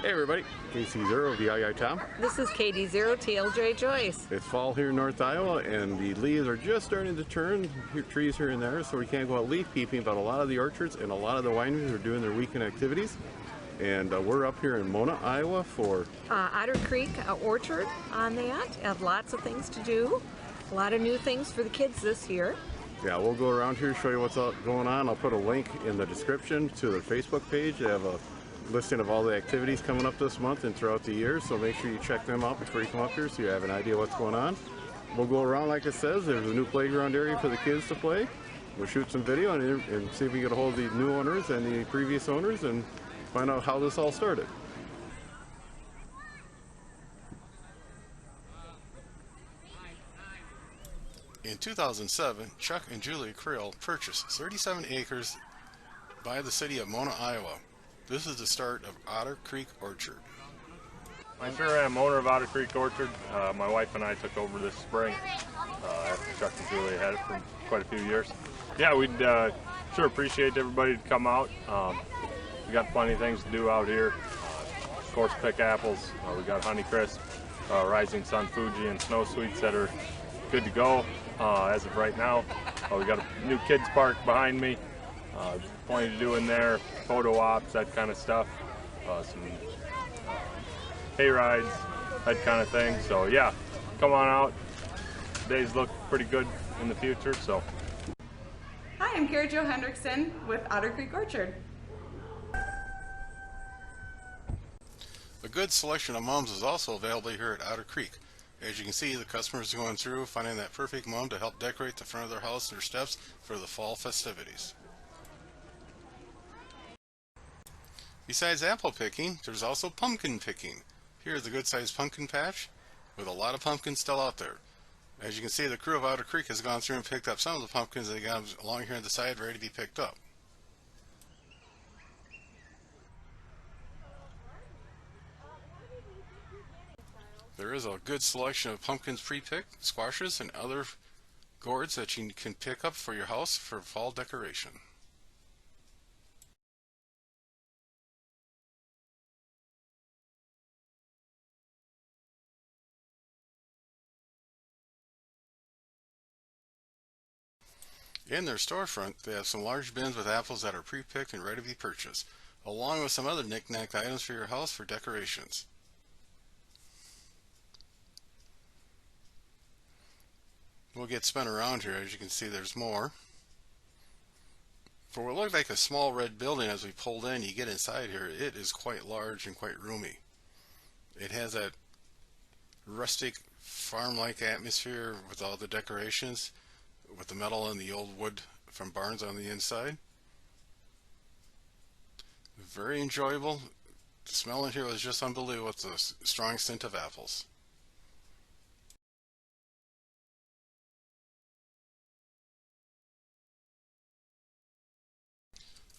Hey everybody, KC0 VII Tom. This is KD0 TLJ Joyce. It's fall here in North Iowa and the leaves are just starting to turn, trees here and there, so we can't go out leaf peeping, but a lot of the orchards and a lot of the wineries are doing their weekend activities. And we're up here in Mona, Iowa for Otter Creek Orchard on that. Have lots of things to do. A lot of new things for the kids this year. Yeah, we'll go around here, show you what's going on. I'll put a link in the description to their Facebook page. They have a listing of all the activities coming up this month and throughout the year, so make sure you check them out before you come up here so you have an idea what's going on. We'll go around like it says. There's a new playground area for the kids to play. We'll shoot some video and see if we can get a hold of the new owners and the previous owners and find out how this all started. In 2007, Chuck and Julie Creel purchased 37 acres by the city of Mona, Iowa. This is the start of Otter Creek Orchard. I sure am owner of Otter Creek Orchard. My wife and I took over this spring after Chuck and Julie had it for quite a few years. Yeah, we'd sure appreciate everybody to come out. We got plenty of things to do out here. Of course, pick apples. We got Honeycrisp, Rising Sun Fuji, and Snow Sweets that are good to go as of right now. We got a new kids park behind me. Plenty to do in there, photo ops, that kind of stuff, some hay rides, that kind of thing. So yeah, come on out. Days look pretty good in the future. So. Hi, I'm Kara Jo Hendrickson with Otter Creek Orchard. A good selection of mums is also available here at Otter Creek. As you can see, the customers are going through finding that perfect mum to help decorate the front of their house and their steps for the fall festivities. Besides apple picking, there's also pumpkin picking. Here's a good-sized pumpkin patch with a lot of pumpkins still out there. As you can see, the crew of Otter Creek has gone through and picked up some of the pumpkins. They got them along here on the side ready to be picked up. There is a good selection of pumpkins pre-picked, squashes, and other gourds that you can pick up for your house for fall decoration. In their storefront, they have some large bins with apples that are pre-picked and ready to be purchased, along with some other knick-knack items for your house for decorations. We'll get spun around here. As you can see, there's more. For what looked like a small red building as we pulled in, you get inside here, it is quite large and quite roomy. It has that rustic farm-like atmosphere with all the decorations, with the metal and the old wood from barns on the inside. Very enjoyable. The smell in here was just unbelievable with the strong scent of apples.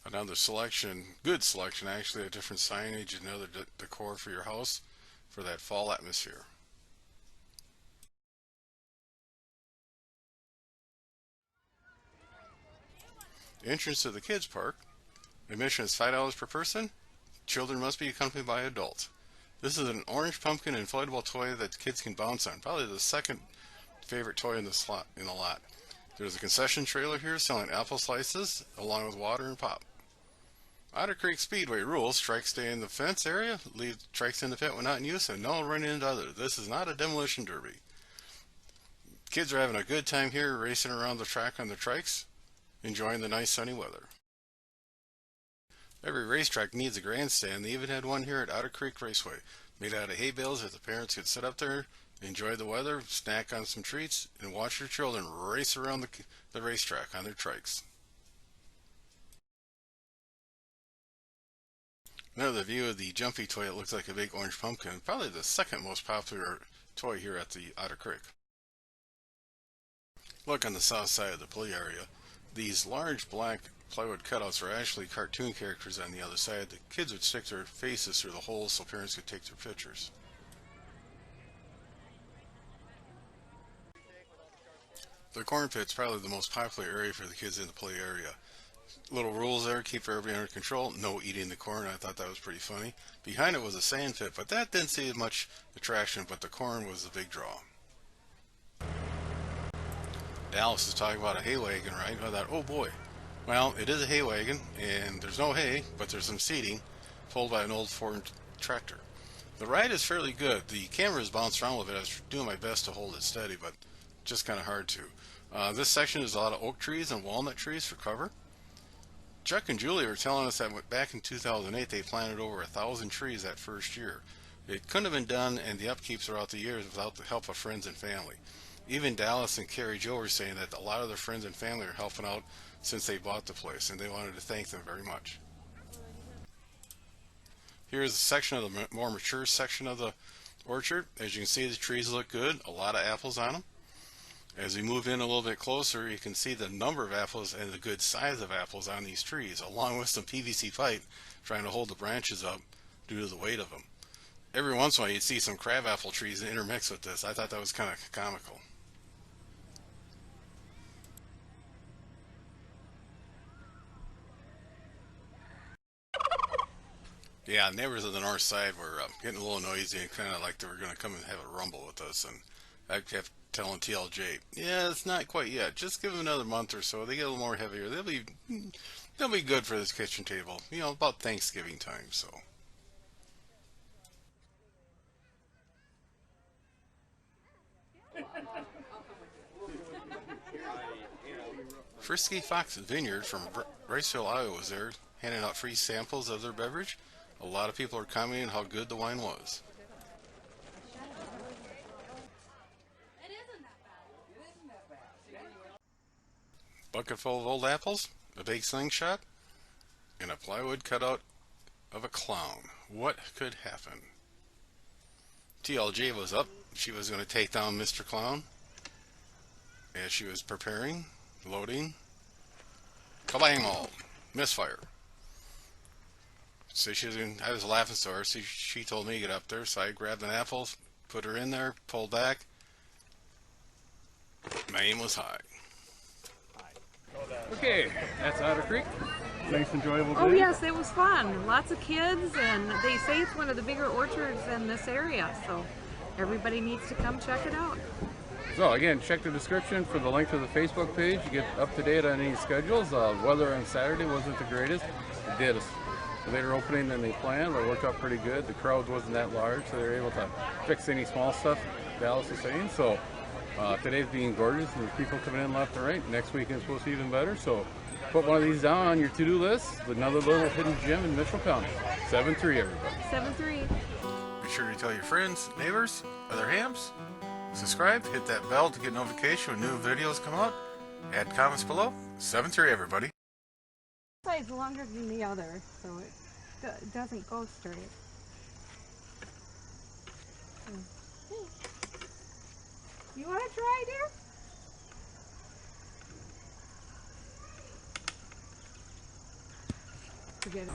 Another selection, good selection actually, of different signage and other decor for your house for that fall atmosphere. Entrance to the kids park. Admission is $5 per person. Children must be accompanied by adults. This is an orange pumpkin inflatable toy that kids can bounce on. Probably the second favorite toy in the lot. There's a concession trailer here selling apple slices along with water and pop. Otter Creek Speedway rules: strikes stay in the fence area, leave trikes in the pit when not in use, and no running into others. This is not a demolition derby. Kids are having a good time here racing around the track on their trikes, enjoying the nice sunny weather. Every racetrack needs a grandstand. They even had one here at Otter Creek Raceway, made out of hay bales that the parents could sit up there, enjoy the weather, snack on some treats, and watch their children race around the racetrack on their trikes. Another view of the jumpy toy. It looks like a big orange pumpkin. Probably the second most popular toy here at the Otter Creek. Look on the south side of the play area. These large black plywood cutouts are actually cartoon characters on the other side. The kids would stick their faces through the holes so parents could take their pictures. The corn pit's probably the most popular area for the kids in the play area. Little rules there, keep everybody under control. No eating the corn. I thought that was pretty funny. Behind it was a sand pit, but that didn't see much attraction, but the corn was the big draw. Dallas is talking about a hay wagon, right? I thought, oh boy. Well, it is a hay wagon, and there's no hay, but there's some seating, pulled by an old Ford tractor. The ride is fairly good. The camera is bounced around a little bit. I was doing my best to hold it steady, but just kind of hard to. This section is a lot of oak trees and walnut trees for cover. Chuck and Julie were telling us that back in 2008 they planted over 1,000 trees that first year. It couldn't have been done and the upkeep throughout the years without the help of friends and family. Even Dallas and Carrie Jo were saying that a lot of their friends and family are helping out since they bought the place, and they wanted to thank them very much. Here's a section of the more mature section of the orchard. As you can see, the trees look good, a lot of apples on them. As we move in a little bit closer, you can see the number of apples and the good size of apples on these trees, along with some PVC pipe trying to hold the branches up due to the weight of them. Every once in a while you'd see some crabapple trees intermixed with this. I thought that was kind of comical. Yeah, neighbors on the north side were getting a little noisy and kind of like they were going to come and have a rumble with us. And I kept telling TLJ, yeah, it's not quite yet. Just give them another month or so. They get a little more heavier. They'll be good for this kitchen table. You know, about Thanksgiving time. So. Frisky Fox Vineyard from Riceville, Iowa was there, handing out free samples of their beverage. A lot of people are commenting how good the wine was. Bucket full of old apples, a big slingshot, and a plywood cutout of a clown. What could happen? TLJ was up. She was going to take down Mr. Clown. As she was preparing, loading, kabang all, misfire. So I was laughing so hard, so she told me to get up there, so I grabbed an apple, put her in there, pulled back. My aim was high. Okay, that's Otter Creek. Nice, enjoyable day. Oh yes, it was fun. Lots of kids, and they say it's one of the bigger orchards in this area, so everybody needs to come check it out. So again, check the description for the link to the Facebook page. You get up to date on any schedules. Weather on Saturday wasn't the greatest. It did a later opening than they planned, but it worked out pretty good. The crowd wasn't that large, so they were able to fix any small stuff, Dallas was saying. So today's being gorgeous, and there's people coming in left and right. Next weekend's supposed to be even better, so put one of these down on your to-do list. Another little hidden gem in Mitchell County. 7-3, everybody. 7-3. Be sure to tell your friends, neighbors, other hams. Subscribe, hit that bell to get notification when new videos come out. Add comments below. 7-3, everybody. This side's longer than the other, so it doesn't go straight. You want to try, dear? Forget it.